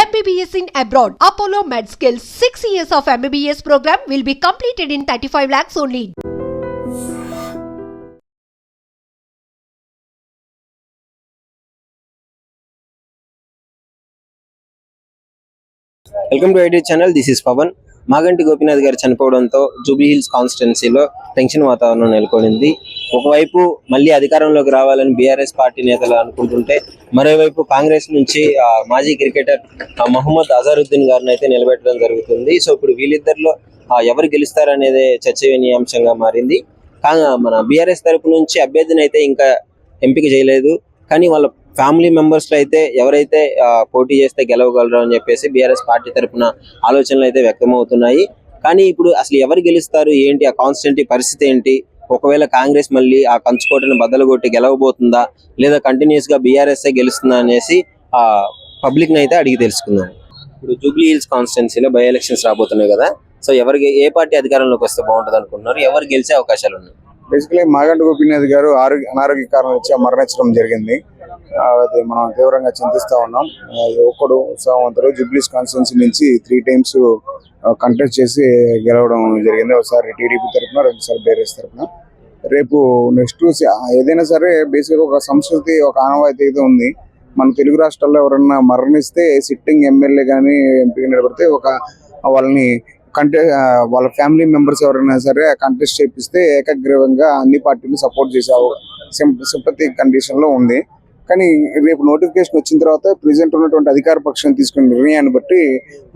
MBBS in abroad. Apollo MedSkills 6 years of MBBS program will be completed in 35 lakhs only. Welcome to IT channel. This is Pawan. Maganti Gopinath గారు చనిపోవడంతో Jubilee hills కాన్స్టిట్యున్సీలో tension వాతావరణం నెలకొనింది. ఒకవైపు మళ్ళీ అధికారంలోకి రావాలని బీఆర్ఎస్ పార్టీ నేతలు అనుకుంటుంటే, మరోవైపు కాంగ్రెస్ నుంచి మాజీ క్రికెటర్ మహమ్మద్ అజారుద్దీన్ గారిని అయితే నిలబెట్టడం జరుగుతుంది. సో ఇప్పుడు వీళ్ళిద్దరిలో ఎవరు గెలుస్తారనేదే చర్చనీయాంశంగా మారింది. మన బీఆర్ఎస్ తరపు నుంచి అభ్యర్థిని అయితే ఇంకా ఎంపిక చేయలేదు, కానీ వాళ్ళ ఫ్యామిలీ మెంబర్స్ లో అయితే ఎవరైతే పోటీ చేస్తే గెలవగలరు అని చెప్పేసి బీఆర్ఎస్ పార్టీ తరఫున ఆలోచనలు అయితే వ్యక్తమవుతున్నాయి. కానీ ఇప్పుడు అసలు ఎవరు గెలుస్తారు ఏంటి, ఆ కాన్స్టిట్యూన్సీ పరిస్థితి ఏంటి, ఒకవేళ కాంగ్రెస్ మళ్ళీ ఆ కంచుకోటను బద్దలుగొట్టి గెలవబోతుందా లేదా కంటిన్యూస్ గా బీఆర్ఎస్ గెలుస్తుందా అనేసి పబ్లిక్ ని అయితే అడిగి తెలుసుకుందాం. ఇప్పుడు జూబ్లీ హిల్స్ కాన్స్టిట్యున్సీలో బై ఎలక్షన్స్ రాబోతున్నాయి కదా, సో ఏ పార్టీ అధికారంలోకి వస్తే బాగుంటుంది అనుకుంటున్నారు, ఎవరు గెలిచే అవకాశాలు ఉన్నాయి? బేసికలీ మాగంటి గోపీనాథ్ గారు అనారోగ్య కారణం వచ్చి మరణించడం జరిగింది. అది మనం తీవ్రంగా చింతిస్తా ఉన్నాం. ఒకడు ఉత్సాహవంతుడు జూబ్లీస్ కాన్స్టిట్యున్సీ నుంచి 3 times కంటెస్ట్ చేసి గెలవడం జరిగింది. ఒకసారి టీడీపీ తరఫున, రెండుసారి బీఆర్ఎస్ తరఫున. రేపు నెక్స్ట్ ఏదైనా సరే బేసిక్గా ఒక సంస్కృతి, ఒక ఆనవాయితీ అయితే ఉంది. మన తెలుగు రాష్ట్రాల్లో ఎవరన్నా మరణిస్తే సిట్టింగ్ ఎమ్మెల్యే కానీ ఎంపీగా నిలబడితే వాళ్ళని వాళ్ళ ఫ్యామిలీ మెంబర్స్ ఎవరైనా సరే కంటెస్ట్ చేపిస్తే ఏకగ్రీవంగా అన్ని పార్టీలు సపోర్ట్ చేసే సింపతి కండిషన్ లో ఉంది. కానీ రేపు నోటిఫికేషన్ వచ్చిన తర్వాత ప్రెసెంట్ ఉన్నటువంటి అధికార పక్షం తీసుకున్న నిర్ణయాన్ని బట్టి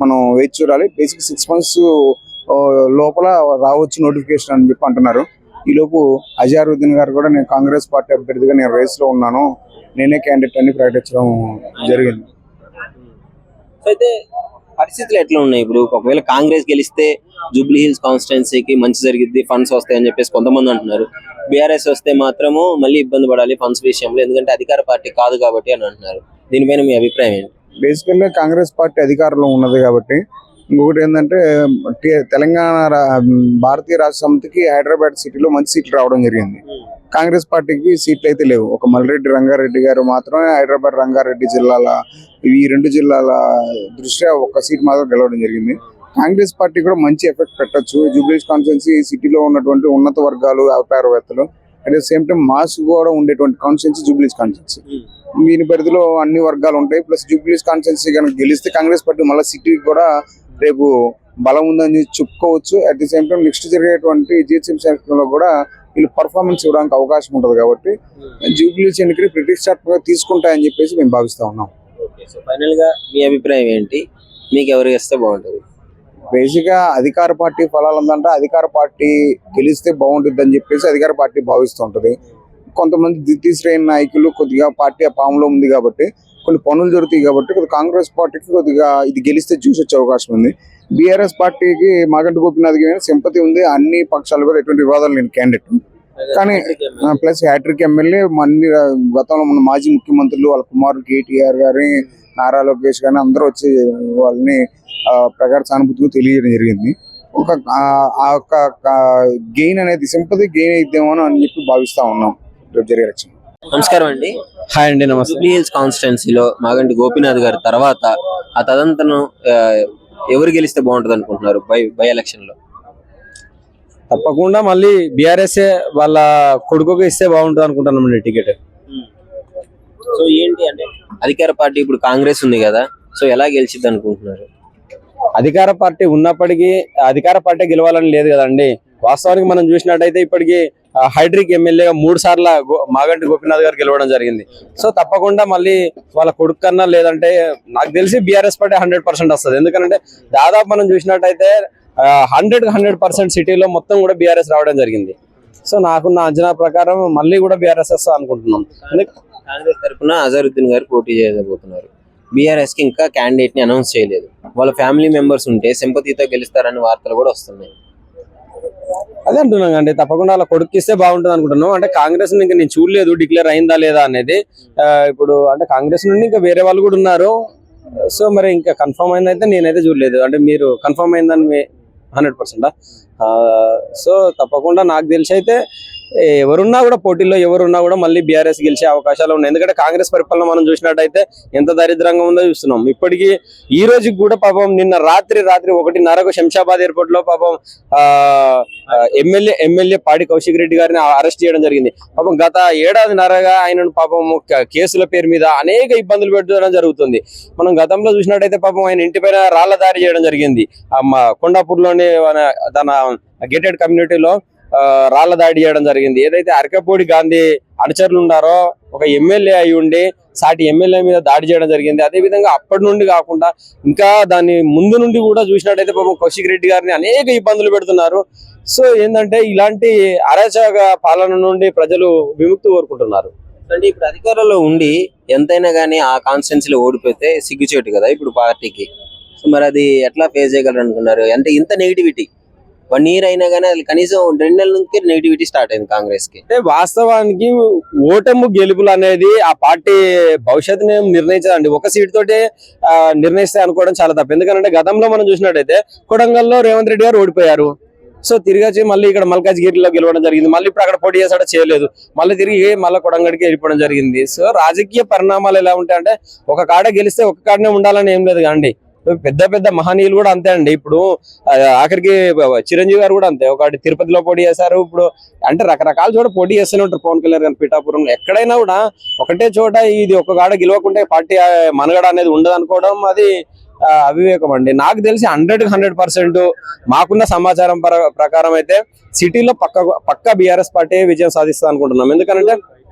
మనం వేచి చూడాలి. బేసిక్ 6 months లోపల రావచ్చు నోటిఫికేషన్ అని చెప్పి అంటున్నారు. ఈలోపు అజారుద్దీన్ గారు కూడా నేను కాంగ్రెస్ పార్టీ అభ్యర్థిగా నేను రేస్ లో ఉన్నాను, నేనే క్యాండిడేట్ అని ప్రకటించడం జరిగింది. అయితే పరిస్థితులు ఎట్లా ఉన్నాయి? ఇప్పుడు ఒకవేళ కాంగ్రెస్ గెలిస్తే జూబ్లీ హిల్స్ కాన్స్టిట్యున్సీకి మంచి జరిగిద్ది, ఫండ్స్ వస్తాయని చెప్పేసి కొంతమంది అంటున్నారు. బీఆర్ఎస్ వస్తే మాత్రము మళ్ళీ ఇబ్బంది పడాలి ఫండ్స్ విషయంలో, ఎందుకంటే అధికార పార్టీ కాదు కాబట్టి అని అంటున్నారు. దీనిపైన మీ అభిప్రాయం ఏంటి? బేసికల్గా కాంగ్రెస్ పార్టీ అధికారంలో ఉన్నది కాబట్టి. ఇంకొకటి ఏంటంటే తెలంగాణ భారతీయ రాష్ట్ర సమితికి హైదరాబాద్ సిటీలో మంచి సీట్లు రావడం జరిగింది. కాంగ్రెస్ పార్టీకి సీట్లు అయితే లేవు. ఒక మల్రెడ్డి రంగారెడ్డి గారు మాత్రమే హైదరాబాద్ రంగారెడ్డి జిల్లాల ఈ 2 జిల్లాల దృష్ట్యా ఒక సీట్ మాత్రం గెలవడం జరిగింది. కాంగ్రెస్ పార్టీ కూడా మంచి ఎఫెక్ట్ పెట్టచ్చు. జూబ్లీస్ కాన్స్టిట్యున్సీ సిటీలో ఉన్నటువంటి ఉన్నత వర్గాలు, వ్యాపారవేత్తలు, at the same time mass కూడా ఉండేటువంటి కాన్స్టిట్యున్సీ జూబ్లీస్ కాన్స్టిట్యున్సీ. దీని పరిధిలో అన్ని వర్గాలు ఉంటాయి. ప్లస్ జూబ్లీస్ కాన్స్టిట్యున్సీ కనుక గెలిస్తే కాంగ్రెస్ పార్టీ మళ్ళీ సిటీకి కూడా రేపు బలం ఉందని చెప్పుకోవచ్చు. At the same time next జరిగేటువంటి జిహెచ్ఎంసీ ఎన్నికల్లో కూడా వీళ్ళు పర్ఫార్మెన్స్ ఇవ్వడానికి అవకాశం ఉంటుంది కాబట్టి జూబ్లీస్ ఎన్నికలు ప్రతిష్టాత్మకంగా తీసుకుంటాయని చెప్పేసి మేము భావిస్తా ఉన్నాం. సో ఫైనల్ గా మీ అభిప్రాయం ఏంటి, మీకు ఎవరు వేస్తే బాగుంటుంది? బేసిక్ గా అధికార పార్టీ ఫలాలు ఉందంటే అధికార పార్టీ గెలిస్తే బాగుంటుంది అని చెప్పేసి అధికార పార్టీ భావిస్తుంటది. కొంతమంది ద్వితీయ శ్రేణి నాయకులు కొద్దిగా పార్టీ ఆ పాములో ఉంది కాబట్టి కొన్ని పనులు జరుగుతాయి కాబట్టి కాంగ్రెస్ పార్టీకి కొద్దిగా ఇది గెలిస్తే చూసి వచ్చే అవకాశం ఉంది. బీఆర్ఎస్ పార్టీకి మాగంటి గోపీనాథ్ గారి సింపతి ఉంది. అన్ని పక్షాలు కూడా ఎటువంటి వివాదాలు లేని క్యాండిడేట్. కానీ ప్లస్ హ్యాట్రిక్ ఎమ్మెల్యే గతంలో మన మాజీ ముఖ్యమంత్రులు వాళ్ళ కుమారుడు కేటీఆర్ గారి, నారా లోకేష్ గారిని అందరూ వచ్చి వాళ్ళని ప్రగాఢ సానుభూతిగా తెలియజేయడం జరిగింది. ఒక గెయిన్ అనేది సింపతి గెయిన్ అయిద్దేమో అని చెప్పి భావిస్తా ఉన్నాం రేపు జరిగే ఎలక్షన్. నమస్కారం అండి. హాయ్ అండి, నమస్తే. జూబ్లీ హిల్స్ కాన్స్టిట్యున్సీలో మాగంటి గోపీనాథ్ గారి తర్వాత ఆ తదంతరం ఎవరు గెలిస్తే బాగుంటుంది అనుకుంటున్నారు బై ఎలక్షన్ లో? తప్పకుండా మళ్ళీ బీఆర్ఎస్ వాళ్ళ కొడుకుకి ఇస్తే బాగుంటుంది అనుకుంటున్నామండి టికెట్. సో ఏంటి అంటే అధికార పార్టీ ఇప్పుడు కాంగ్రెస్ ఉంది కదా, సో ఎలా గెలిచిద్ది అనుకుంటున్నారు? అధికార పార్టీ ఉన్నప్పటికీ అధికార పార్టీ గెలవాలని లేదు కదండి. వాస్తవానికి మనం చూసినట్టయితే ఇప్పటికీ హైడ్రిక్ ఎమ్మెల్యేగా 3 సార్లు మాగంటి గోపీనాథ్ గారు గెలవడం జరిగింది. సో తప్పకుండా మళ్ళీ వాళ్ళ కొడుకు కన్నా లేదంటే నాకు తెలిసి బీఆర్ఎస్ పార్టీ 100% వస్తుంది. ఎందుకంటే దాదాపు మనం చూసినట్టయితే 100% సిటీలో మొత్తం కూడా బీఆర్ఎస్ రావడం జరిగింది. సో నాకున్న అంచనా ప్రకారం మళ్ళీ కూడా బీఆర్ఎస్ వస్తుంది అనుకుంటున్నాం. కాంగ్రెస్ తరఫున అజారుద్దీన్ గారు పోటీ చేయబోతున్నారు. బీఆర్ఎస్ కి ఇంకా క్యాండిడేట్ ని అనౌన్స్ చేయలేదు. వాళ్ళ ఫ్యామిలీ మెంబర్స్ ఉంటే సింపతితో గెలుస్తారని వార్తలు కూడా వస్తున్నాయి. అదే అంటున్నాం అండి, తప్పకుండా అలా కొడుకు ఇస్తే బాగుంటుంది అనుకుంటున్నాం. అంటే కాంగ్రెస్ ఇంకా నేను చూడలేదు డిక్లేర్ అయిందా లేదా అనేది. ఇప్పుడు అంటే కాంగ్రెస్ నుండి ఇంకా వేరే వాళ్ళు కూడా ఉన్నారు. సో మరి ఇంకా కన్ఫర్మ్ అయిందైతే నేనైతే చూడలేదు. అంటే మీరు కన్ఫర్మ్ అయిందని 100%. సో తప్పకుండా నాకు తెలిసి అయితే ఎవరున్నా కూడా పోటీలో ఎవరున్నా కూడా మళ్ళీ బీఆర్ఎస్ గెలిచే అవకాశాలు ఉన్నాయి. ఎందుకంటే కాంగ్రెస్ పరిపాలన మనం చూసినట్టయితే ఎంత దరిద్రంగా ఉందో చూస్తున్నాం. ఇప్పటికీ ఈ రోజుకి కూడా పాపం నిన్న రాత్రి 1:30కు శంషాబాద్ ఎయిర్పోర్ట్ లో పాపం ఎమ్మెల్యే పాడి కౌశిక్ రెడ్డి గారిని అరెస్ట్ చేయడం జరిగింది. పాపం గత ఏడాదిన్నరగా ఆయనను పాపం కేసుల పేరు మీద అనేక ఇబ్బందులు పెట్టడం జరుగుతుంది. మనం గతంలో చూసినట్టయితే పాపం ఆయన ఇంటిపైన రాళ్ల దాడి చేయడం జరిగింది. కొండాపూర్లోని తన గేటెడ్ కమ్యూనిటీలో రాళ్ల దాడి చేయడం జరిగింది. ఏదైతే అరకపూడి గాంధీ అనుచరులు ఉన్నారో ఒక ఎమ్మెల్యే అయి ఉండి సాటి ఎమ్మెల్యే మీద దాడి చేయడం జరిగింది. అదే విధంగా అప్పటి నుండి కాకుండా ఇంకా దాని ముందు నుండి కూడా చూసినట్టయితే పాపం కౌశిక్ రెడ్డి గారిని అనేక ఇబ్బందులు పెడుతున్నారు. సో ఏంటంటే ఇలాంటి అరాచక పాలన నుండి ప్రజలు విముక్తి కోరుకుంటున్నారు. అంటే ఇప్పుడు అధికారంలో ఉండి ఎంతైనా కానీ ఆ కాన్స్టిట్యున్సీలో ఓడిపోతే సిగ్గుచేటు కదా ఇప్పుడు పార్టీకి. సో మరి అది ఎట్లా ఫేస్ చేయగలరు అనుకున్నారు? అంటే ఇంత నెగిటివిటీ 1 year అయినా కానీ అది కనీసం 2 నెలల నుంచి నెగిటివిటీ స్టార్ట్ అయింది కాంగ్రెస్ కి. అంటే వాస్తవానికి ఓటము గెలుపులు అనేది ఆ పార్టీ భవిష్యత్తుని నిర్ణయించదండి. ఒక సీట్ తోటే నిర్ణయిస్తాయి అనుకోవడం చాలా తప్పు. ఎందుకంటే గతంలో మనం చూసినట్టయితే కొడంగల్లో రేవంత్ రెడ్డి గారు ఓడిపోయారు. సో తిరిగి వచ్చి మళ్ళీ ఇక్కడ మల్కాజ్గిరిలో గెలవడం జరిగింది. మళ్ళీ ఇప్పుడు అక్కడ పోటీ చేసాడో చేయలేదు. మళ్ళీ తిరిగి మళ్ళీ కొడంగడికి వెళ్ళిపోవడం జరిగింది. సో రాజకీయ పరిణామాలు ఎలా ఉంటాయంటే ఒక కాడ గెలిస్తే ఒక కాడనే ఉండాలని ఏం లేదు కానీ పెద్ద మహనీయులు కూడా అంతే అండి. ఇప్పుడు ఆఖరికి చిరంజీవి గారు కూడా అంతే. ఒకటి తిరుపతిలో పోటీ చేశారు. ఇప్పుడు అంటే రకరకాల చోట పోటీ చేస్తూనే ఉంటారు. పవన్ కళ్యాణ్ గారు పిఠాపురంలో ఎక్కడైనా కూడా ఒకటే చోట ఇది ఒక కాడ గెలవకుంటే పార్టీ మనగడ అనేది ఉండదు అనుకోవడం అది అవివేకం అండి. నాకు తెలిసి 100% మాకున్న సమాచారం ప్రకారం అయితే సిటీలో పక్క బీఆర్ఎస్ పార్టీ విజయం సాధిస్తా అనుకుంటున్నాం. ఎందుకంటే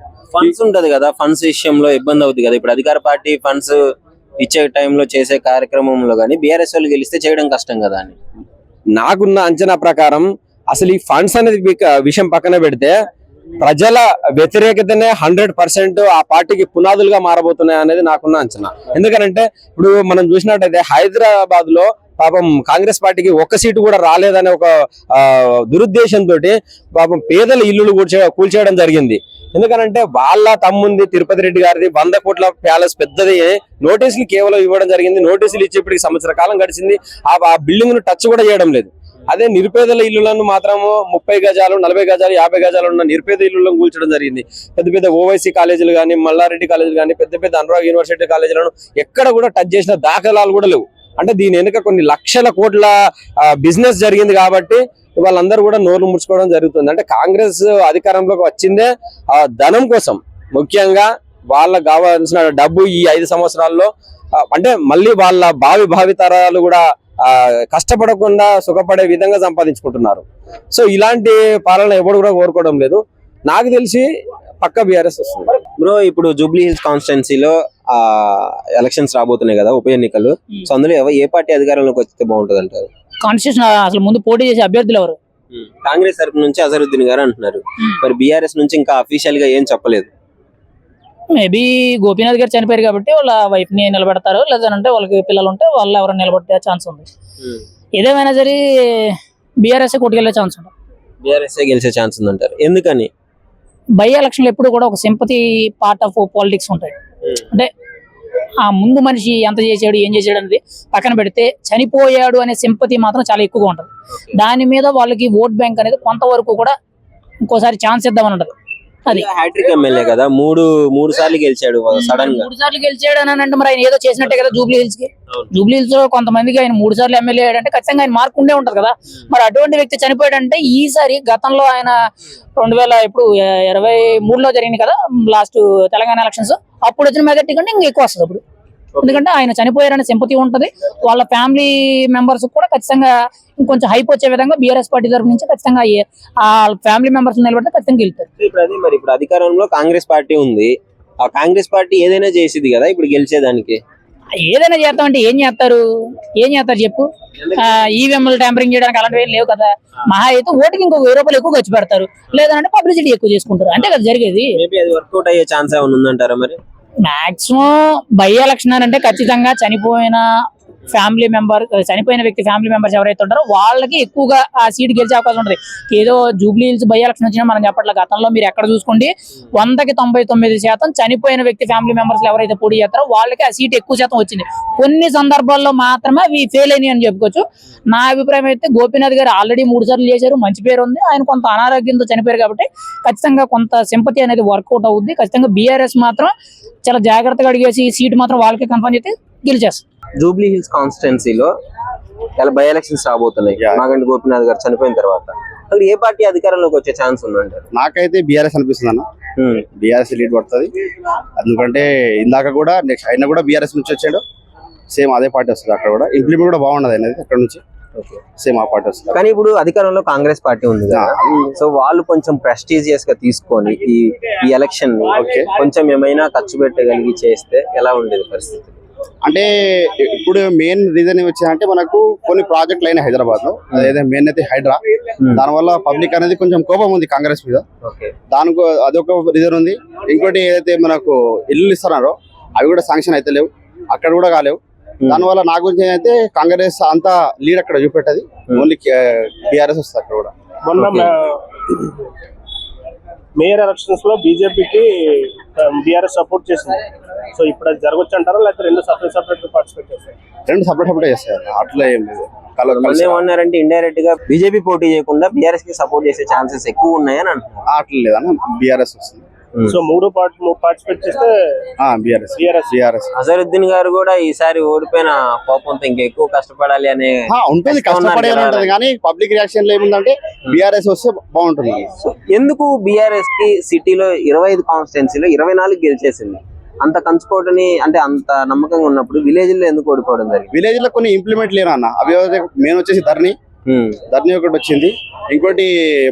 ఫండ్స్ ఉంటది కదా, ఫండ్స్ విషయంలో ఇబ్బంది అవుతుంది కదా. ఇప్పుడు అధికార పార్టీ ఫండ్స్ ఇచ్చే టైంలో చేసే కార్యక్రమంలో కానీ బీఆర్ఎస్ వాళ్ళు గెలిస్తే చేయడం కష్టం కదా అని నాకున్న అంచనా ప్రకారం అసలు ఈ ఫండ్స్ అనేది విషయం పక్కన పెడితే ప్రజల వ్యతిరేకతనే 100% ఆ పార్టీకి పునాదులుగా మారబోతున్నాయి అనేది నాకున్న అంచనా. ఎందుకంటే ఇప్పుడు మనం చూసినట్టయితే హైదరాబాద్ లో పాపం కాంగ్రెస్ పార్టీకి ఒక్క సీటు కూడా రాలేదనే ఒక దురుద్దేశంతో పాపం పేదల ఇల్లులు కూల్చేయడం జరిగింది. ఎందుకంటే వాళ్ళ తమ్ముంది తిరుపతి రెడ్డి గారిది 100 కోట్ల ప్యాలెస్ పెద్దది నోటీసులు కేవలం ఇవ్వడం జరిగింది. నోటీసులు ఇచ్చేప్పటికి సంవత్సర కాలం గడిచింది. ఆ బిల్డింగ్ ను టచ్ కూడా చేయడం లేదు. అదే నిరుపేదల ఇల్లులను మాత్రము 30 గజాలు 40 గజాలు 50 గజాలు ఉన్న నిరుపేద ఇల్లులను కూల్చడం జరిగింది. పెద్ద ఓవైసీ కాలేజీలు కానీ మల్లారెడ్డి కాలేజీలు కానీ పెద్ద అనురాగ్ యూనివర్సిటీ కాలేజీలను ఎక్కడ కూడా టచ్ చేసిన దాఖలాలు కూడా లేవు. అంటే దీని వెనుక కొన్ని లక్షల కోట్ల బిజినెస్ జరిగింది కాబట్టి వాళ్ళందరూ కూడా నోర్లు ముడుచుకోవడం జరుగుతుంది. అంటే కాంగ్రెస్ అధికారంలోకి వచ్చిందే ఆ ధనం కోసం, ముఖ్యంగా వాళ్ళకు కావాల్సిన డబ్బు ఈ 5 సంవత్సరాల్లో అంటే మళ్ళీ వాళ్ళ భావి తరాలు కూడా కష్టపడకుండా సుఖపడే విధంగా సంపాదించుకుంటున్నారు. సో ఇలాంటి పాలన ఎవరు కూడా కోరుకోవడం లేదు. నాకు తెలిసి పక్క బీఆర్ఎస్ వస్తుంది. బ్రో ఇప్పుడు జూబ్లీ హిల్స్ కాన్స్టిట్యున్సీలో ఎలక్షన్స్ రాబోతున్నాయి కదా, ఉప ఎన్నికలు. సో అందులో ఏ పార్టీ అధికారంలోకి వస్తే బాగుంటుంది అంటారు? కాన్స్టిట్యూషన్ అసలు ముందు పోటీ చేసే అభ్యర్థులు ఎవరు? కాంగ్రెస్ తరపు నుంచి అజరుద్దీన్ గారు అంటున్నారు. మరి బీఆర్ఎస్ నుంచి ఇంకా అఫీషియల్ గా ఏం చెప్పలేదు. మేబీ గోపీనాథ్ గారు చనిపోయారు కాబట్టి వాళ్ళ వైఫ్ ని నిలబెడతారు, లేదంటే వాళ్ళకి పిల్లలు ఉంటే వాళ్ళు ఎవరైనా నిలబెట్టే ఛాన్స్ ఉంది. ఏదేమైనా సరే బీఆర్ఎస్ కొట్టుకెళ్లే ఛాన్స్ ఉంటుంది. బీఆర్ఎస్ గెలిచే ఛాన్స్ ఉందంటారు. ఎందుకని? బై ఎలక్షన్లు ఎప్పుడు కూడా ఒక సింపతి పార్ట్ ఆఫ్ పాలిటిక్స్ ఉంటాయి. అంటే ఆ ముందు మనిషి ఎంత చేసాడు ఏం చేసాడు అనేది పక్కన పెడితే చనిపోయాడు అనే సింపతి మాత్రం చాలా ఎక్కువగా ఉంటుంది. దాని మీద వాళ్ళకి ఓట్ బ్యాంక్ అనేది కొంతవరకు కూడా ఇంకోసారి ఛాన్స్ ఇద్దామని ఉంటుంది. అది హ్యాట్రిక్ ఎమ్మెల్యే కదా, మూడు సార్లు గెలిచాడు సడన్ గా. 3 సార్లు గెలిచాడు అని అంటే మరి ఆయన ఏదో చేసినట్టే కదా జూబ్లీ హిల్స్ కి. జూబ్లీ హిల్స్ లో కొంతమందికి ఆయన 3 సార్లు ఎమ్మెల్యే అయ్యాడంటే ఖచ్చితంగా ఆయన మార్క్ ఉండే ఉంటది కదా. మరి అటువంటి వ్యక్తి చనిపోయాడంటే ఈసారి గతంలో ఆయన 2023లో జరిగింది కదా లాస్ట్ తెలంగాణ ఎలక్షన్స్, అప్పుడు వచ్చిన మెజార్టీ కంటే ఇంకా ఎక్కువ వస్తుంది అప్పుడు. ఎందుకంటే ఆయన చనిపోయారనే సింపతి ఉంటది. వాళ్ళ ఫ్యామిలీ మెంబర్స్ కూడా ఖచ్చితంగా ఇంకొంచెం హైప్ వచ్చే విధంగా బీఆర్ఎస్ పార్టీ తరఫు నుంచి ఖచ్చితంగా ఆ ఫ్యామిలీ మెంబర్స్ నిలబడితే ఖచ్చితంగా గెలుస్తారు. ఇప్పుడు అధికారంలో కాంగ్రెస్ పార్టీ ఉంది. ఆ కాంగ్రెస్ పార్టీ ఏదైనా చేసింది కదా ఇప్పుడు గెలిచేదానికి. ఏదైనా చేస్తామంటే ఏం చేస్తారు చెప్పు? ఈవీఎంలు ట్యాంపరింగ్ చేయడానికి అలాంటివి ఏం లేవు కదా. మహా అయితే ఓటుకి ఇంకో 1000 రూపాయలు ఎక్కువ ఖర్చు పెడతారు, లేదంటే పబ్లిసిటీ ఎక్కువ చేసుకుంటారు, అంతే కదా జరిగేది. వర్కౌట్ అయ్యే ఛాన్స్ ఏమైనా ఉందంటారా మరి? మాక్సిమం బై ఎలక్షన్ అంటే ఖచ్చితంగా చనిపోయిన ఫ్యామిలీ మెంబర్, చనిపోయిన వ్యక్తి ఫ్యామిలీ మెంబర్స్ ఎవరైతే ఉంటారో వాళ్ళకి ఎక్కువగా ఆ సీట్ గెలిచే అవకాశం ఉంటుంది. ఏదో జూబ్లీ హిల్స్ బై ఎలక్షన్ వచ్చినా మనం చెప్పట్లేదు, గతంలో మీరు ఎక్కడ చూసుకోండి 100కి 99% చనిపోయిన వ్యక్తి ఫ్యామిలీ మెంబర్స్ ఎవరైతే పోటీ చేస్తారో వాళ్ళకి ఆ సీట్ ఎక్కువ శాతం వచ్చింది. కొన్ని సందర్భాల్లో మాత్రమే అవి ఫెయిల్ అయినాయి అని చెప్పుకోవచ్చు. నా అభిప్రాయం అయితే గోపీనాథ్ గారు ఆల్రెడీ 3 సార్లు చేశారు, మంచి పేరు ఉంది, ఆయన కొంత అనారోగ్యంతో చనిపోయారు కాబట్టి ఖచ్చితంగా కొంత సింపతి అనేది వర్కౌట్ అవుద్ది. ఖచ్చితంగా బీఆర్ఎస్ మాత్రం చాలా జాగ్రత్తగా అడిగేసి ఈ సీట్ మాత్రం వాళ్ళకి కన్ఫర్మ్ చేస్తే గెలిచేస్తారు. జూబ్లీ హిల్స్ కాన్స్టిట్యున్సీలో ఇలా బై ఎలక్షన్స్ రాబోతున్నాయి. మాగంటి గోపీనాథ్ గారు చనిపోయిన తర్వాత అక్కడ ఏ పార్టీ అధికారంలోకి వచ్చే ఛాన్స్ ఉందంటారు? నాకైతే బీఆర్ఎస్ అనిపిస్తుంది అన్న. బీఆర్ఎస్ లీడ్ పడుతుంది. ఎందుకంటే ఇందాక కూడా నెక్స్ట్ ఆయన కూడా బీఆర్ఎస్ నుంచి వచ్చాడు, సేమ్ అదే పార్టీ వస్తుంది. అక్కడ కూడా ఇంప్లిమెంట్ కూడా బాగున్నది అనేది అక్కడ నుంచి సేమ్ ఆ పార్టీ వస్తుంది. కానీ ఇప్పుడు అధికారంలో కాంగ్రెస్ పార్టీ ఉంది కదా, సో వాళ్ళు కొంచెం ప్రెస్టీజియస్ గా తీసుకొని ఈ ఎలక్షన్ ని కొంచెం ఏమైనా ఖర్చు పెట్టగలిగి చేస్తే ఎలా ఉండేది పరిస్థితి? అంటే ఇప్పుడు మెయిన్ రీజన్ వచ్చిందంటే మనకు కొన్ని ప్రాజెక్టులు అయినా హైదరాబాద్ లో, అదే మెయిన్ అయితే హైడ్రా, దానివల్ల పబ్లిక్ అనేది కొంచెం కోపం ఉంది కాంగ్రెస్ మీద. దానికి అదొక రీజన్ ఉంది. ఇంకోటి ఏదైతే మనకు ఇల్లు ఇస్తున్నారో అవి కూడా శాంక్షన్ అయితే లేవు, అక్కడ కూడా కాలేవు. దానివల్ల నా గురించి అయితే కాంగ్రెస్ అంతా లీడ్ అక్కడ చూపెట్టది, ఓన్లీ టీఆర్ఎస్ వస్తుంది అక్కడ కూడా. మొన్న మేయర్ ఎలక్షన్స్ లో బీజేపీకి బీఆర్ఎస్ సపోర్ట్ చేసింది. సో ఇప్పుడు అది జరగచ్చు అంటారా, లేకపోతే రెండు సపరేట్ పార్టిసిపేట్ చేస్తారు? రెండు సపరేట్ చేస్తారు, అట్లా ఏం లేదు. ఏమన్నారంటే ఇండైరెక్ట్ గా బీజేపీ పోటీ చేయకుండా బీఆర్ఎస్ కి సపోర్ట్ చేసే ఛాన్సెస్ ఎక్కువ ఉన్నాయని అంటున్నారు. అట్లా లేదన్న, బీఆర్ఎస్ వస్తుంది. సో మూడు పార్టిసిపేట్ చేస్తే బీఆర్ఎస్. అజరుద్దీన్ గారు కూడా ఈసారి ఓడిపోయిన కోపంతో ఇంకా ఎక్కువ కష్టపడాలి అనే ఉంటుంది, కష్టపడేది ఉంటుంది. కానీ పబ్లిక్ రియాక్షన్ లో ఏముందంటే బీఆర్ఎస్ వస్తే బాగుంటుంది. ఎందుకు బీఆర్ఎస్ కి సిటీలో 25 కాన్స్టిట్యున్సీలో 24 గెలిచేసింది? అంత కంచుకోవటని అంటే అంత నమ్మకంగా ఉన్నప్పుడు విలేజ్ లో ఎందుకు ఓడిపోవడం జరిగింది? విలేజ్ లో కొన్ని ఇంప్లిమెంట్ లేరు అన్న. అవి మెయిన్ వచ్చేసి ధరణి ఒకటి వచ్చింది. ఇంకోటి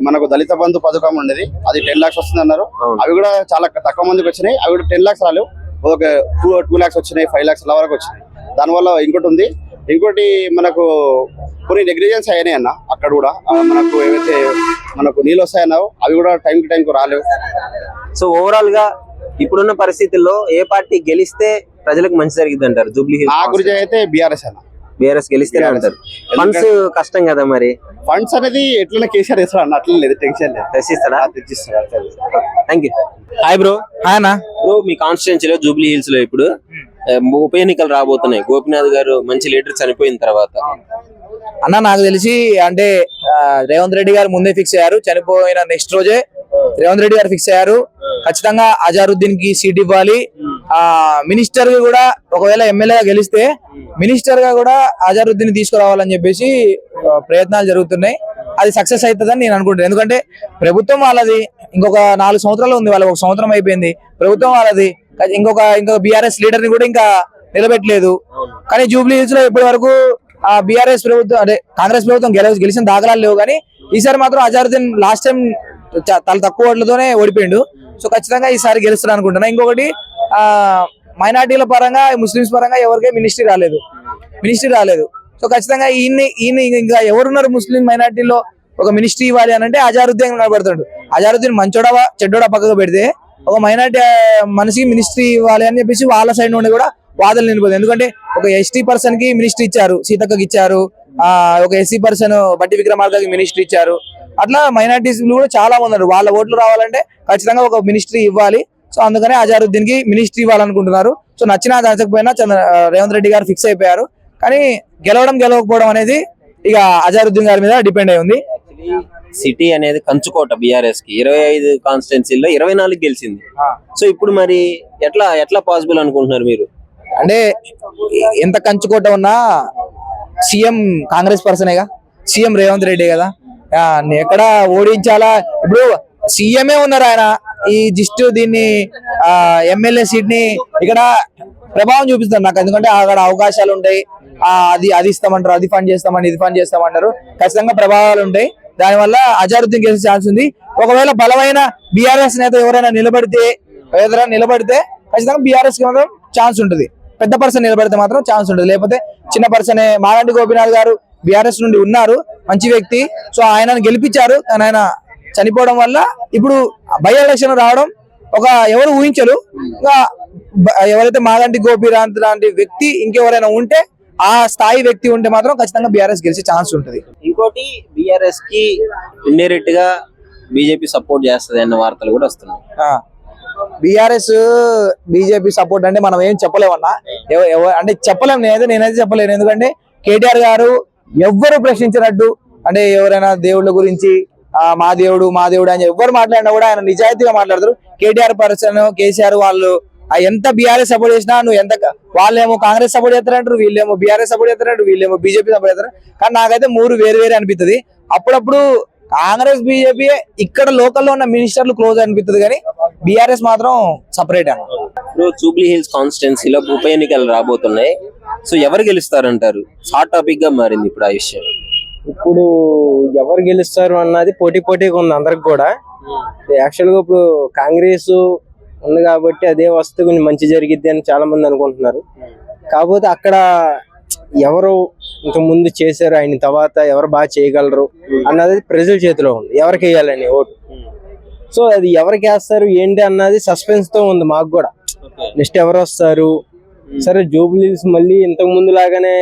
మనకు దళిత బంధు పథకం ఉండేది, అది 10 lakhs వస్తుంది అన్నారు. అవి కూడా చాలా తక్కువ మందికి వచ్చినాయి. అవి కూడా 10 lakhs రాలేవు, ఒక 2 lakhs వచ్చినాయి, 5 lakhs అలా వరకు వచ్చినాయి. దానివల్ల ఇంకోటి ఉంది. ఇంకోటి మనకు కొన్ని నెగ్లిజెన్స్ అయినాయి అన్న. అక్కడ కూడా మనకు ఏవైతే మనకు నీళ్ళు వస్తాయన్నావు అవి కూడా టైంకి రాలేవు. సో ఓవరాల్ గా ఇప్పుడున్న పరిస్థితుల్లో ఏ పార్టీ గెలిస్తే ప్రజలకు మంచి జరిగింది అంటారు? జూబ్లీ హిల్స్ నా గురించి అయితే బీఆర్ఎస్ అన్న. బీఆర్ఎస్ గెలిస్తేనే అంటారు. ఫండ్స్ కష్టం కదా మరి, ఫండ్స్ అనేది ఎట్లా కేసీఆర్ ఇస్తాడు అన్న, అట్లా లేదు, టెన్షన్ లేదు, తెచ్చిస్తాడా? తెచ్చిస్తాడు. Thank you. Hi bro. Hi అన్న. బ్రో మీ కాన్స్టిట్యున్సీలో జూబ్లీ హిల్స్ లో ఇప్పుడు ఉప ఎన్నికలు రాబోతున్నాయి. గోపీనాథ్ గారు మంచి లీడర్ చనిపోయిన తర్వాత అన్న నాకు తెలిసి అంటే రేవంత్ రెడ్డి గారు ముందే ఫిక్స్ అయ్యారు, చనిపోయిన నెక్స్ట్ రోజే రేవంత్ రెడ్డి గారు ఫిక్స్ అయ్యారు. ఖచ్చితంగా అజారుద్దీన్ కి సీట్ ఇవ్వాలి. మినిస్టర్ గా కూడా ఒకవేళ ఎమ్మెల్యేగా గెలిస్తే మినిస్టర్ గా కూడా అజారుద్దీన్ తీసుకురావాలని చెప్పేసి ప్రయత్నాలు జరుగుతున్నాయి. అది సక్సెస్ అవుతుందని నేను అనుకుంటున్నాను. ఎందుకంటే ప్రభుత్వం వాళ్ళది, ఇంకొక 4 సంవత్సరాలు ఉంది, వాళ్ళకి 1 సంవత్సరం అయిపోయింది. ప్రభుత్వం వాళ్ళది, ఇంకొక బీఆర్ఎస్ లీడర్ ని కూడా ఇంకా నిలబెట్టలేదు. కానీ జూబ్లీ హిల్స్ లో ఇప్పటి వరకు బీఆర్ఎస్ ప్రభుత్వం అంటే కాంగ్రెస్ ప్రభుత్వం గెలిచిన దాఖలాలు లేవు. కానీ ఈసారి మాత్రం అజారుద్దీన్ లాస్ట్ టైం చాలా తక్కువ ఓట్లతోనే ఓడిపోయిండు. సో ఖచ్చితంగా ఈసారి గెలుస్తాను అనుకుంటున్నా. ఇంకొకటి మైనార్టీల పరంగా ముస్లిమ్స్ పరంగా ఎవరికే మినిస్ట్రీ రాలేదు. సో ఖచ్చితంగా ఈయన ఇంకా ఎవరున్నారు ముస్లిం మైనార్టీలో ఒక మినిస్ట్రీ ఇవ్వాలి అని అంటే అజారుద్దీన్ కనబడతాడు. అజారుద్దీన్ మంచోడా చెడ్డోడా పక్కకు పెడితే ఒక మైనార్టీ మనిషికి మినిస్ట్రీ ఇవ్వాలి అని చెప్పేసి వాళ్ళ సైడ్ నుండి కూడా వాదనలు నిలిపోతుంది. ఎందుకంటే ఒక ఎస్టీ పర్సన్ కి మినిస్ట్రీ ఇచ్చారు, సీతక్కకి ఇచ్చారు. ఒక ఎస్సీ పర్సన్ బట్టి విక్రమార్కకి మినిస్ట్రీ ఇచ్చారు. అట్లా మైనార్టీస్ కూడా చాలా మంది ఉన్నారు. వాళ్ళ ఓట్లు రావాలంటే ఖచ్చితంగా ఒక మినిస్ట్రీ ఇవ్వాలి. సో అందుకనే అజారుద్దీన్ కి మినిస్ట్రీ ఇవ్వాలనుకుంటున్నారు. సో నచ్చినా నచ్చకపోయినా రేవంత్ రెడ్డి గారు ఫిక్స్ అయిపోయారు. కానీ గెలవకపోవడం అనేది ఇక అజారుద్దీన్ గారి మీద డిపెండ్ అయి ఉంది. సిటీ అనేది కంచుకోట బీఆర్ఎస్ కి 25 కాన్స్టిట్యున్సీల్లో 24 గెలిచింది. సో ఇప్పుడు మరి ఎట్లా పాసిబుల్ అనుకుంటున్నారు మీరు? అంటే ఎంత కంచుకోట ఉన్నా సీఎం కాంగ్రెస్ పర్సనేగా, సీఎం రేవంత్ రెడ్డి కదా, ఎక్కడ ఓడించాలా? ఇప్పుడు సీఎంఏ ఉన్నారు ఆయన, ఈ జస్ట్ దీన్ని ఎమ్మెల్యే సీట్ ని ఇక్కడ ప్రభావం చూపిస్తారు నాకు. ఎందుకంటే అక్కడ అవకాశాలు ఉంటాయి, అది ఇస్తామంటారు, అది ఫండ్ చేస్తామని ఇది ఫండ్ చేస్తామంటారు. ఖచ్చితంగా ప్రభావాలు ఉంటాయి. దానివల్ల అజారుద్దీన్ గెలిచే ఛాన్స్ ఉంది. ఒకవేళ బలమైన బీఆర్ఎస్ నేత ఎవరైనా నిలబడితే ఖచ్చితంగా బీఆర్ఎస్ కి మాత్రం ఛాన్స్ ఉంటుంది. పెద్ద పర్సన్ నిలబడితే మాత్రం ఛాన్స్ ఉంటుంది. లేకపోతే చిన్న పర్సనే మాగంటి గోపీనాథ్ గారు బీఆర్ఎస్ నుండి ఉన్నారు, మంచి వ్యక్తి. సో ఆయనను గెలిపించారు. కానీ ఆయన చనిపోవడం వల్ల ఇప్పుడు బై ఎలక్షన్ రావడం ఎవరు ఊహించరు. ఇంకా ఎవరైతే మాగంటి గోపీనాథ్ లాంటి వ్యక్తి ఇంకెవరైనా ఉంటే ఆ స్థాయి వ్యక్తి ఉంటే మాత్రం ఖచ్చితంగా బీఆర్ఎస్ గెలిచే ఛాన్స్ ఉంటుంది. ఇంకోటి బిఆర్ఎస్ కి ఇండైరెక్ట్ గా బీజేపీ సపోర్ట్ చేస్తది అన్న వార్తలు కూడా వస్తున్నాయి. బీఆర్ఎస్ బీజేపీ సపోర్ట్ అంటే మనం ఏం చెప్పలేమన్నా, అంటే చెప్పలేము. నేనైతే చెప్పలేను. ఎందుకంటే కేటీఆర్ గారు ఎవ్వరు ప్రశ్నించినట్టు, అంటే ఎవరైనా దేవుళ్ళ గురించి మా దేవుడు అని ఎవరు మాట్లాడినా కూడా ఆయన నిజాయితీగా మాట్లాడతారు. కేటీఆర్ పర్సన్, కేసీఆర్ వాళ్ళు ఎంత బీఆర్ఎస్ సపోర్ట్ చేసినా నువ్వు ఎంత, వాళ్ళేమో కాంగ్రెస్ సపోర్ట్ చేస్తారంటారు, వీళ్ళేమో బీఆర్ఎస్ సపోర్ట్ చేస్తారంటారు, వీళ్ళేమో బీజేపీ సపోర్ట్ చేస్తారు. కానీ నాకైతే మూడు వేరు అనిపిస్తుంది. అప్పుడప్పుడు కాంగ్రెస్ బీజేపీ ఇక్కడ లోకల్లో ఉన్న మినిస్టర్లు క్లోజ్ అనిపిస్తుంది, కానీ బీఆర్ఎస్ మాత్రం సపరేట్ అన్న. ఇప్పుడు జూబ్లీ హిల్స్ కాన్స్టిట్యున్సీలో ఉప ఎన్నికలు రాబోతున్నాయి. సో ఎవరు గెలుస్తారంటారు? హాట్ టాపిక్ గా మారింది ఇప్పుడు ఆ విషయం. ఇప్పుడు ఎవరు గెలుస్తారు అన్నది పోటీగా ఉంది అందరికి కూడా. యాక్చువల్ గా ఇప్పుడు కాంగ్రెస్ ఉంది కాబట్టి అదే వస్తే కొంచెం మంచి జరిగిద్ది అని చాలా మంది అనుకుంటున్నారు. కాకపోతే అక్కడ ఎవరు ఇంత ముందు చేశారు, ఆయన తర్వాత ఎవరు బాగా చేయగలరు అన్నది ప్రజల చేతిలో ఉంది, ఎవరికి వేయాలని ఓటు. సో అది ఎవరికి వేస్తారు ఏంటి అన్నది సస్పెన్స్ తో ఉంది మాకు కూడా. నెక్స్ట్ ఎవరు వస్తారు, సరే జూబ్లీస్ మళ్ళీ ఇంతకు ముందు లాగానే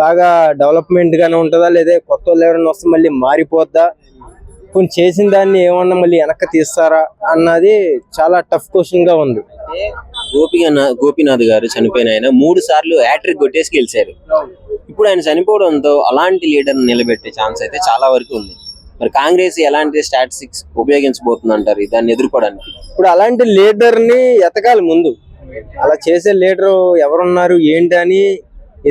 బాగా డెవలప్మెంట్ గానే ఉంటుందా, లేదా కొత్త వాళ్ళు ఎవరైనా వస్తే మళ్ళీ మారిపోద్దా, కొన్ని చేసిన దాన్ని ఏమన్నా మళ్ళీ వెనక్కి తీస్తారా అన్నది చాలా టఫ్ క్వశ్చన్ గా ఉంది. గోపీనాథ్ గారు చనిపోయిన ఆయన 3 సార్లు హ్యాట్రిక్ కొట్టేసి గెలిచారు. ఇప్పుడు ఆయన చనిపోవడంతో అలాంటి లీడర్ నిలబెట్టే ఛాన్స్ అయితే చాలా వరకు ఉంది. మరి కాంగ్రెస్ ఎలాంటి స్టాటిస్టిక్స్ ఉపయోగించబోతుంది అంటారు దాన్ని ఎదుర్కోవడానికి? ఇప్పుడు అలాంటి లీడర్ ని ఎతకాలి ముందు. అలా చేసే లీడర్ ఎవరున్నారు ఏంటి అని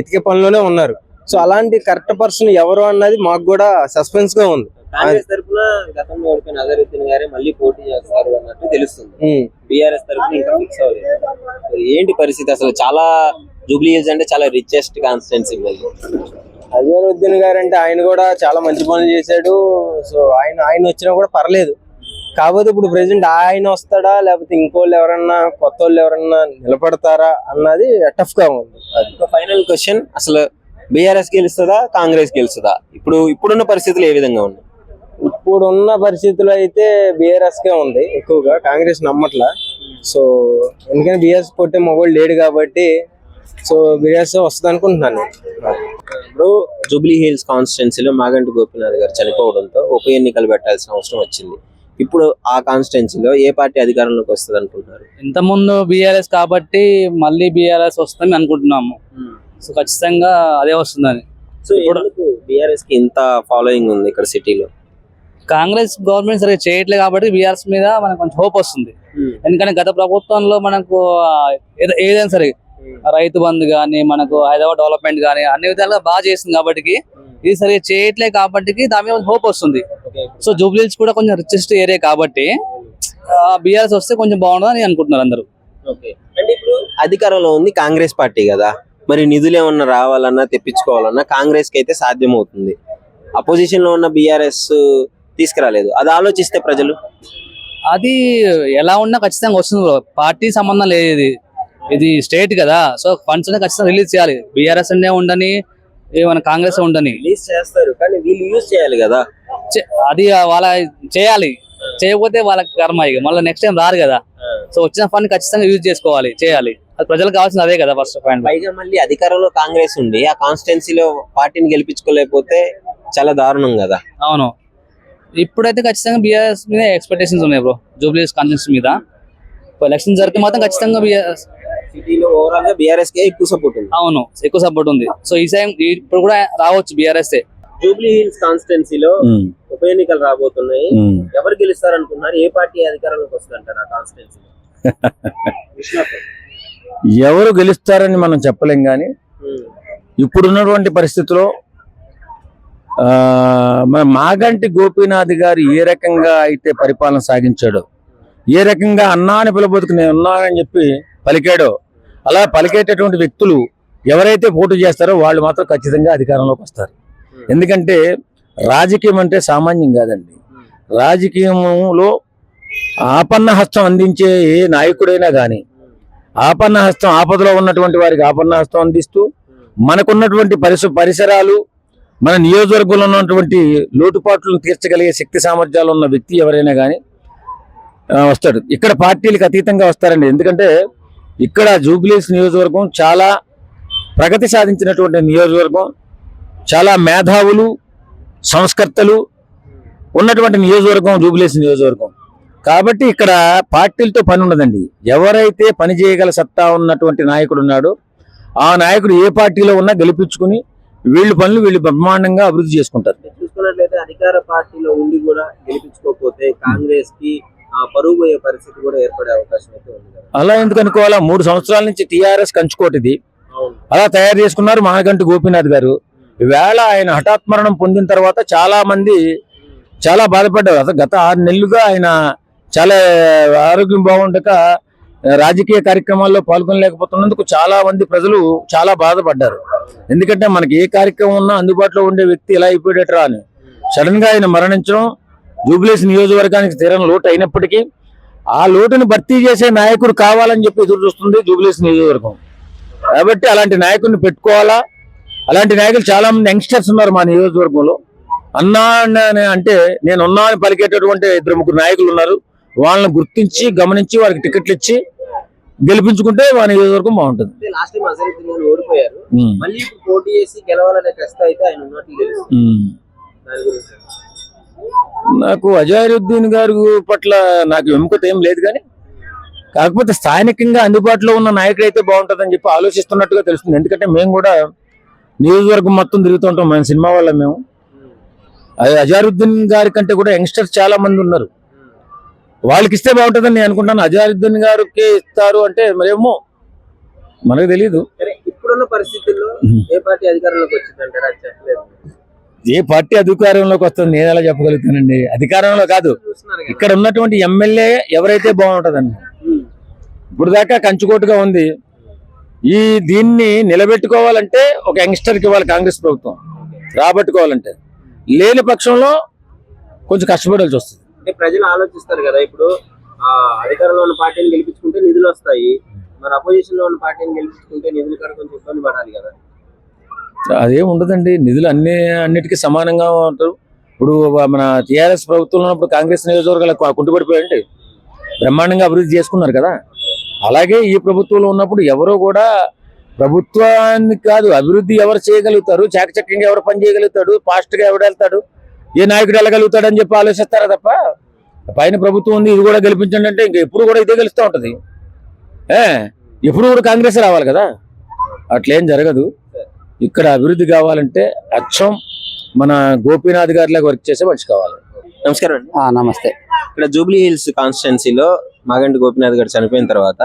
ఎతికే పనిలోనే ఉన్నారు. సో అలాంటి కరెక్ట్ పర్సన్ ఎవరు అన్నది మాకు కూడా సస్పెన్స్ గా ఉంది. కాంగ్రెస్ తరఫున గతంలో ఓడిపోయిన అజరుద్దీన్ గారే మళ్ళీ పోటీ చేస్తారు అన్నట్టు తెలుస్తుంది. బీఆర్ఎస్ తరఫున ఇంకా ఫిక్స్ అవ్వలేదు. ఏంటి పరిస్థితి అసలు? చాలా జూబ్లీ హిల్స్ అంటే చాలా రిచెస్ట్ కాన్స్టిట్యున్సీ. మళ్ళీ అజరుద్దీన్ గారు అంటే ఆయన కూడా చాలా మంచి పనులు చేశాడు. సో ఆయన వచ్చినా కూడా పర్లేదు. కాకపోతే ఇప్పుడు ప్రెసెంట్ ఆయన వస్తాడా లేకపోతే ఇంకోళ్ళు ఎవరన్నా కొత్త వాళ్ళు ఎవరన్నా నిలబడతారా అన్నది టఫ్ గా ఉంది. ఫైనల్ క్వశ్చన్, అసలు బీఆర్ఎస్ గెలుస్తుందా కాంగ్రెస్ గెలుస్తుందా? ఇప్పుడున్న పరిస్థితులు ఏ విధంగా ఉన్నాయి? ఇప్పుడున్న పరిస్థితులు అయితే బీఆర్ఎస్ కే ఉంది ఎక్కువగా, కాంగ్రెస్ నమ్మట్లా. సో ఎందుకంటే బీఆర్ఎస్ కొట్టే మొగోళ్ళు లేడు కాబట్టి సో బీఆర్ఎస్ వస్తుంది అనుకుంటున్నాను. ఇప్పుడు జూబ్లీ హిల్స్ కాన్స్టిట్యున్సీలో మాగంటి గోపీనాథ్ గారు చనిపోవడంతో ఉప ఎన్నికలు పెట్టాల్సిన అవసరం వచ్చింది. ఇప్పుడు ఆ కాన్స్టిట్యున్సీలో ఏ పార్టీ అధికారంలోకి వస్తుంది అనుకుంటున్నారు? ఇంత ముందు బీఆర్ఎస్ కాబట్టి మళ్ళీ బీఆర్ఎస్ వస్తుందని అనుకుంటున్నాము. సో ఖచ్చితంగా అదే వస్తుందని. సో ఇప్పుడు బీఆర్ఎస్ కి ఇంత ఫాలోయింగ్ ఉంది ఇక్కడ సిటీలో. కాంగ్రెస్ గవర్నమెంట్ సరిగ్గా చేయట్లేదు కాబట్టి బీఆర్ఎస్ మీద మనకు కొంచెం హోప్ వస్తుంది. ఎందుకంటే గత ప్రభుత్వంలో మనకు ఏదైనా సరే రైతు బంధు కానీ, మనకు హైదరాబాద్ డెవలప్మెంట్ కానీ అన్ని విధాలుగా బాగా చేస్తుంది కాబట్టి, ఇది సరిగ్గా చేయట్లేదు కాబట్టి దాని మీద హోప్ వస్తుంది. సో జూబ్లీ హిల్స్ కూడా కొంచెం రిచెస్ట్ ఏరియా కాబట్టి బీఆర్ఎస్ వస్తే కొంచెం బాగుంటుందని అనుకుంటున్నారు అందరూ. అంటే ఇప్పుడు అధికారంలో ఉంది కాంగ్రెస్ పార్టీ కదా, మరి నిధులు ఏమన్నా రావాలన్నా తెప్పించుకోవాలన్నా కాంగ్రెస్ కి అయితే సాధ్యం అవుతుంది. అపోజిషన్ లో ఉన్న బీఆర్ఎస్ తీసుకురాలేదు. అది ఆలోచిస్తే ప్రజలు అది ఎలా ఉన్నా ఖచ్చితంగా వస్తుంది బ్రో. పార్టీ సంబంధం లేదు, ఇది స్టేట్ కదా. సో ఫండ్స్ అనేది ఖచ్చితంగా రిలీజ్ చేయాలి. బీఆర్ఎస్ అనే ఉండని, ఏమైనా కాంగ్రెస్ ఉండని రిలీజ్ చేస్తారు, కానీ వీళ్ళు యూజ్ చేయాలి కదా. అది వాళ్ళ చేయాలి. చేయకపోతే వాళ్ళకి కర్మ, ఇక మళ్ళీ నెక్స్ట్ టైం రారు కదా. సో వచ్చిన ఫండ్ ఖచ్చితంగా యూజ్ చేసుకోవాలి, చేయాలి. అది ప్రజలకు కావాల్సింది అదే కదా ఫస్ట్ పాయింట్. పైగా మళ్ళీ అధికారంలో కాంగ్రెస్ ఉండి ఆ కాన్స్టిట్యున్సీలో పార్టీని గెలిపించుకోలేకపోతే చాలా దారుణం కదా. అవును, ఇప్పుడైతే ఖచ్చితంగా బీఆర్ఎస్ మీద ఎక్స్పెక్టేషన్స్ ఉన్నాయి బ్రో. జూబ్లీ హిల్స్ కాన్స్టిట్యున్సీ మీద ఎలక్షన్ జరిగితే మాత్రం ఖచ్చితంగా సిటీలో ఓవరాల్ గా బీఆర్ఎస్ కే ఎక్కువ సపోర్ట్ ఉంది. అవును, ఎక్కువ సపోర్ట్ ఉంది. సో ఈ టైం ఇప్పుడు కూడా రావచ్చు బీఆర్ఎస్. జూబ్లీ హిల్స్ కాన్స్టిట్యున్సీలో ఉప ఎన్నికలు రాబోతున్నాయి. ఎవరు గెలుస్తారు అనుకున్నారు? ఏ పార్టీ అధికారంలోకి వస్తుందంటారు ఆ కాన్స్టిట్యున్సీ? ఎవరు గెలుస్తారని మనం చెప్పలేం, కానీ ఇప్పుడున్నటువంటి పరిస్థితిలో మన మాగంటి గోపీనాథ్ గారు ఏ రకంగా అయితే పరిపాలన సాగించాడో, ఏ రకంగా అన్నా అని పిలబోతుకు నేను ఉన్నానని చెప్పి పలికాడో, అలా పలికేటటువంటి వ్యక్తులు ఎవరైతే పోటీ చేస్తారో వాళ్ళు మాత్రం ఖచ్చితంగా అధికారంలోకి వస్తారు. ఎందుకంటే రాజకీయం అంటే సామాన్యం కాదండి. రాజకీయంలో ఆపన్న హస్తం అందించే ఏ నాయకుడైనా కానీ ఆపన్న హస్తం, ఆపదలో ఉన్నటువంటి వారికి ఆపన్న హస్తం అందిస్తూ, మనకున్నటువంటి పరిసరాలు, మన నియోజకవర్గంలో ఉన్నటువంటి లోటుపాట్లను తీర్చగలిగే శక్తి సామర్థ్యాలు ఉన్న వ్యక్తి ఎవరైనా కానీ వస్తాడు. ఇక్కడ పార్టీలకు అతీతంగా వస్తారండి. ఎందుకంటే ఇక్కడ జూబ్లీ హిల్స్ నియోజకవర్గం చాలా ప్రగతి సాధించినటువంటి నియోజకవర్గం, చాలా మేధావులు, సంస్కర్తలు ఉన్నటువంటి నియోజకవర్గం జూబ్లీహిల్స్ నియోజకవర్గం. కాబట్టి ఇక్కడ పార్టీలతో పని ఉండదండి. ఎవరైతే పని చేయగల సత్తా ఉన్నటువంటి నాయకుడు ఉన్నాడో ఆ నాయకుడు ఏ పార్టీలో ఉన్నా గెలిపించుకుని వీళ్ళు పనులు వీళ్ళు బ్రహ్మాండంగా అభివృద్ధి చేసుకుంటారు. చూసుకున్నట్లయితే అధికార పార్టీలో ఉండి కూడా గెలిపించుకోకపోతే కాంగ్రెస్ కి పరువు పోయే పరిస్థితి కూడా ఏర్పడే అవకాశం అయితే ఉంది కదా. అలా ఎందుకు అనుకోవాలా? 3 సంవత్సరాల నుంచి టీఆర్ఎస్ కంచుకోటిది అలా తయారు చేసుకున్నారు మాగంటి గోపీనాథ్ గారు. ఈవేళ ఆయన హఠాత్మరణం పొందిన తర్వాత చాలా మంది చాలా బాధపడ్డారు. అసలు గత 6 నెలలుగా ఆయన చాలా ఆరోగ్యం బాగుండక రాజకీయ కార్యక్రమాల్లో పాల్గొనలేకపోతున్నందుకు చాలా మంది ప్రజలు చాలా బాధపడ్డారు. ఎందుకంటే మనకి ఏ కార్యక్రమం ఉన్నా అందుబాటులో ఉండే వ్యక్తి ఇలా అయిపోయేటరా అని సడన్ గా ఆయన మరణించడం జూబ్లీహిల్స్ నియోజకవర్గానికి తీరని లోటు అయినప్పటికీ ఆ లోటును భర్తీ చేసే నాయకుడు కావాలని చెప్పి ఎదురు చూస్తుంది జూబ్లీహిల్స్ నియోజకవర్గం. కాబట్టి అలాంటి నాయకుడిని పెట్టుకోవాలా. అలాంటి నాయకులు చాలా మంది యంగ్స్టర్స్ ఉన్నారు మా నియోజకవర్గంలో. అన్నా అంటే నేను ఉన్నా అని పలికేటటువంటి 2-3 నాయకులు ఉన్నారు. వాళ్ళని గుర్తించి గమనించి వారికి టికెట్లు ఇచ్చి గెలిపించుకుంటే మా నియోజకవర్గం బాగుంటుంది. లాస్ట్ టైం అసదుద్దీన్ గారు ఓడిపోయారు, మళ్ళీ ఇప్పుడు పోటీ చేసి గెలవాలనే కష్టం అయితే ఆయన ఉన్నట్లు తెలుసు. దాని గురించి నాకు అజారుద్దీన్ గారి పట్ల నాకు విముఖత ఏం లేదు, కానీ కాకపోతే స్థానికంగా అందుబాటులో ఉన్న నాయకుడు అయితే బాగుంటుందని చెప్పి ఆలోచిస్తున్నట్టుగా తెలుస్తుంది. ఎందుకంటే మేము కూడా నియోజకవర్గం మొత్తం తిరుగుతుంటాం, మేము సినిమా వాళ్ళం. మేము అజారుద్దీన్ గారి కంటే కూడా యంగ్స్టర్స్ చాలా మంది ఉన్నారు, వాళ్ళకి ఇస్తే బాగుంటుందని నేను అనుకుంటాను. అజారుద్దీన్ గారికి ఇస్తారు అంటే మరేమో మనకు తెలియదు. ఇప్పుడున్న పరిస్థితుల్లో ఏ పార్టీ అధికారంలోకి వచ్చిందంటారు? అది చెప్పలేదు. ఏ పార్టీ అధికారంలోకి వస్తుంది నేను ఎలా చెప్పగలుగుతానండి? అధికారంలో కాదు, ఇక్కడ ఉన్నటువంటి ఎమ్మెల్యే ఎవరైతే బాగుంటుందండి. ఇప్పుడు దాకా కంచుకోటుగా ఉంది. దీన్ని నిలబెట్టుకోవాలంటే ఒక యంగ్స్టర్కి ఇవ్వాలి కాంగ్రెస్ ప్రభుత్వం, రాబట్టుకోవాలంటే. లేని పక్షంలో కొంచెం కష్టపడాల్సి వస్తుంది. అంటే ప్రజలు ఆలోచిస్తారు కదా, ఇప్పుడు అధికారంలో ఉన్న పార్టీని గెలిపించుకుంటే నిధులు వస్తాయి, మరి అపోజిషన్ లో ఉన్న పార్టీని గెలిపించుకుంటే నిధులు కూడా కొంచెం ఇబ్బంది పడాలి కదా. అదేం ఉండదండి, నిధులు అన్నిటికీ సమానంగా ఉంటారు. ఇప్పుడు మన టీఆర్ఎస్ ప్రభుత్వంలో ఉన్నప్పుడు కాంగ్రెస్ నియోజకవర్గాలు కుంటుపడిపోయాయంటే బ్రహ్మాండంగా అభివృద్ధి చేసుకున్నారు కదా. అలాగే ఈ ప్రభుత్వంలో ఉన్నప్పుడు ఎవరో కూడా ప్రభుత్వానికి కాదు, అభివృద్ధి ఎవరు చేయగలుగుతారు, చాకచక్యంగా ఎవరు పని చేయగలుగుతాడు, ఫాస్ట్ గా ఎవడు వెళ్తాడు, ఏ నాయకుడు వెళ్ళగలుగుతాడు అని చెప్పి ఆలోచిస్తారా తప్ప పైన ప్రభుత్వం ఉంది ఇది కూడా గెలిపించండి అంటే ఇంకా ఎప్పుడు కూడా ఇదే గెలుస్తూ ఉంటది. ఎప్పుడు కూడా కాంగ్రెస్ రావాలి కదా, అట్లేం జరగదు. ఇక్కడ అభివృద్ధి కావాలంటే అచ్చం మన గోపీనాథ్ గారిలాగా వర్క్ చేసే మనిషి కావాలి. నమస్కారం అండి. నమస్తే. ఇక్కడ జూబ్లీహిల్స్ కాన్స్టిట్యున్సీలో మాగంటి గోపీనాథ్ గారు చనిపోయిన తర్వాత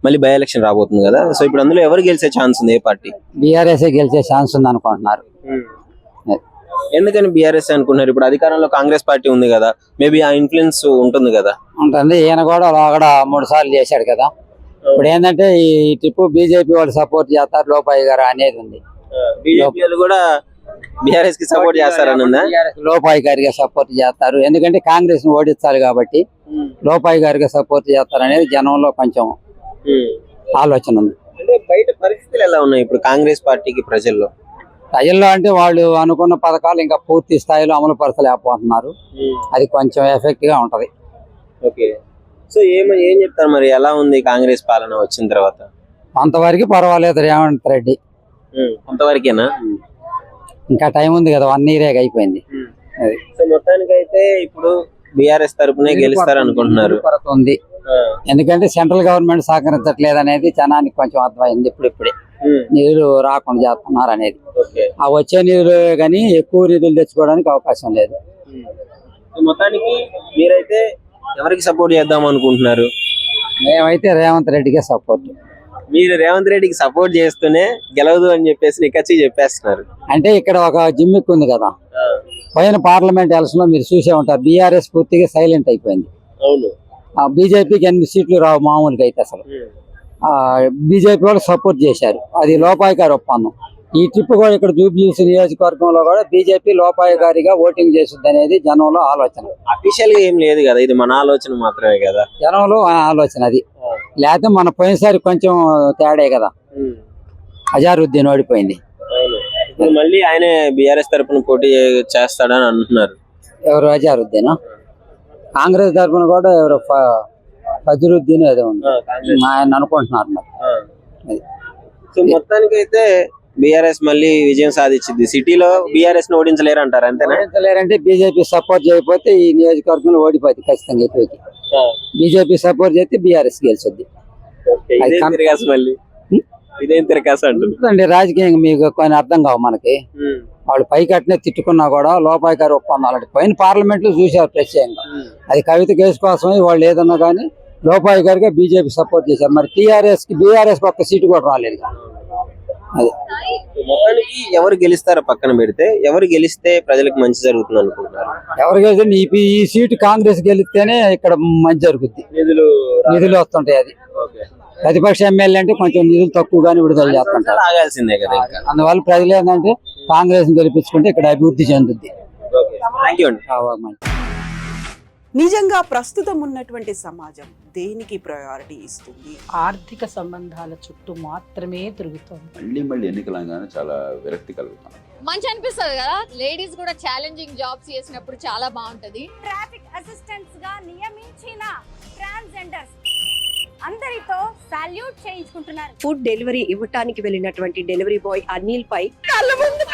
మళ్ళీ బై ఎలక్షన్ రాబోతుంది కదా, సో ఇప్పుడు అందులో ఎవరు గెలిచే ఛాన్స్ ఉంది? ఏ పార్టీ? బీఆర్ఎస్ గెలిచే ఛాన్స్ ఉంది అనుకుంటున్నారు. ఎందుకని బీఆర్ఎస్ అనుకుంటున్నారు? ఇప్పుడు అధికారంలో కాంగ్రెస్ పార్టీ ఉంది కదా, మేబీ ఆ ఇన్ఫ్లుయెన్స్ ఉంటుంది కదా. ఉంటుంది. ఈయన కూడా లోగడ 3 సార్లు చేశాడు కదా. ఇప్పుడు ఏంటంటే ఈ ట్రిప్ బీజేపీ వాళ్ళు సపోర్ట్ చేస్తారు, లోపాయి గారు అనేది ఉంది. బీజేపీ వాళ్ళు కూడా బీఆర్ఎస్ కి సపోర్ట్ చేస్తారని ఉందా? లోపాయి గారిగా సపోర్ట్ చేస్తారు, ఎందుకంటే కాంగ్రెస్ ని ఓడించాలి కాబట్టి లోపాయి గారిగా సపోర్ట్ చేస్తారు అనేది జనంలో కొంచెం ఆలోచన ఉంది. అంటే బయట పరిస్థితులు ఎలా ఉన్నాయి ఇప్పుడు కాంగ్రెస్ పార్టీకి ప్రజల్లో? ప్రజల్లో అంటే వాళ్ళు అనుకున్న పథకాలు ఇంకా పూర్తి స్థాయిలో అమలు పరచలేకపోతున్నారు, అది కొంచెం ఎఫెక్ట్ గా ఉంటది. ఓకే, సో ఏం చెప్తారు మరి, ఎలా ఉంది కాంగ్రెస్ పాలన వచ్చిన తర్వాత? అంతవరకు పర్వాలేదు రేవంత్ రెడ్డి. అంతవరకేనా? ఇంకా టైం ఉంది కదా, 1 year అయిపోయింది. సో మొత్తానికి అయితే ఇప్పుడు బీఆర్ఎస్ తరపునే గెలుస్తారు అనుకుంటున్నారు. ఉంది, ఎందుకంటే సెంట్రల్ గవర్నమెంట్ సహకరించట్లేదు అనేది జనానికి కొంచెం అర్థమైంది. ఇప్పుడిప్పుడే నిధులు రాకుండా చేస్తున్నారు అనేది. ఆ వచ్చే నిధులు కానీ ఎక్కువ నిధులు తెచ్చుకోవడానికి అవకాశం లేదు. మొత్తానికి మీరైతే ఎవరికి సపోర్ట్ చేద్దాం అనుకుంటున్నారు? మేమైతే రేవంత్ రెడ్డికే సపోర్ట్. మీరు రేవంత్ రెడ్డికి సపోర్ట్ చేస్తూనే గెలవదు అని చెప్పేసి నిక్కచ్చి చెప్పేస్తున్నారు. అంటే ఇక్కడ ఒక జిమ్మిక్ ఉంది కదా, పోయిన పార్లమెంట్ ఎలక్షన్ లో మీరు చూసే ఉంటారు, బీఆర్ఎస్ పూర్తిగా సైలెంట్ అయిపోయింది. అవును, బీజేపీకి 8 సీట్లు రావు మామూలుగా అయితే. అసలు బీజేపీ వాళ్ళు సపోర్ట్ చేశారు, అది లోపాయి గారి ఒప్పందం. ఈ ట్రిప్ కూడా ఇక్కడ జూబ్లీహిల్స్ నియోజకవర్గంలో కూడా బీజేపీ లోపాయి గారిగా ఓటింగ్ చేస్తుంది అనేది జనంలో ఆలోచన. అఫీషియల్ గా ఏం లేదు కదా, ఇది మన ఆలోచన మాత్రమే కదా, జనంలో ఆలోచన అది. లేకపోతే మన పోయినసారి కొంచెం తేడే కదా, అజారుద్దీన్ ఓడిపోయింది. ఇప్పుడు మళ్ళీ ఆయన బీఆర్ఎస్ తరపున పోటీ చేస్తాడని అంటున్నారు. ఎవరు? అజారుద్దీన్. కాంగ్రెస్ తరపున కూడా ఎవరు ఫజరుద్దీన్ ఏదో ఉంది, ఆయన అనుకుంటున్నారు. సో మొత్తానికి అయితే బీఆర్ఎస్ మళ్ళీ విజయం సాధించింది. సిటీలో బీఆర్ఎస్ ని ఓడించలేరు అంటారు, అంతేనా? లేరంటే బీజేపీ సపోర్ట్ చేయకపోతే ఈ నియోజకవర్గంలో ఓడిపోతుంది ఖచ్చితంగా. ఎక్కువకి బీజేపీ సపోర్ట్ చేస్తే బీఆర్ఎస్ గెలిచింది. ఇదేం తిరగాసు మళ్ళీ, ఇదేం తిరగాసు అంటుంది. రాజకీయంగా మీకు కొన్ని అర్థం కావు మనకి. వాళ్ళు పైకి అట్నే తిట్టుకున్నా కూడా లోపాయికారి ఒప్పందాలు పైన పార్లమెంట్ లో చూశారు ప్రత్యేకంగా. అది కవిత కేసు కోసమే వాళ్ళు ఏదన్నా కానీ లోపాయికారిగా బీజేపీ సపోర్ట్ చేశారు. మరి బీఆర్ఎస్ ఒక్క సీటు కూడా రాలేదు. అది మొత్తానికి ఎవరు గెలుస్తారో పక్కన పెడితే, ఎవరు గెలిస్తే ప్రజలకు మంచి జరుగుతుంది అనుకుంటున్నారు? ఎవరు గెలిస్తే ఈ సీటు కాంగ్రెస్ గెలిస్తేనే ఇక్కడ మంచి జరుగుద్ది. నిధులు వస్తుంటాయి. అది ప్రతిపక్ష ఎమ్మెల్యే అంటే కొంచెం నిధులు తక్కువగానే విడుదల చేస్తుంటారు. ఆగాల్సిందే కదా. అందువల్ల ప్రజలు ఏంటంటే కాంగ్రెస్ గెలిపించుకుంటే ఇక్కడ అభివృద్ధి చెందుద్ది. నిజంగా ప్రస్తుతం ఉన్నటువంటి సమాజం దేనికి ప్రయారిటీ ఇస్తుంది? ఆర్థిక సంబంధాల చుట్టూ మాత్రమే తిరుగుతోంది. మళ్ళీ ఎన్నికలంగానే చాలా విరక్తి కలుగుతాం. మంచి అనిపిస్తుంది కదా, లేడీస్ కూడా ఛాలెంజింగ్ జాబ్స్ చేసినప్పుడు చాలా బాగుంటది. ట్రాఫిక్ అసిస్టెంట్స్ గా నియమించిన ట్రాన్స్జెండర్స్ అందరితో సాల్యూట్ చేయించుకుంటున్నారు. ఫుడ్ డెలివరీ ఇవ్వటానికి వెళ్ళినటువంటి డెలివరీ బాయ్ అనిల్ పై కళ్ళ ముందు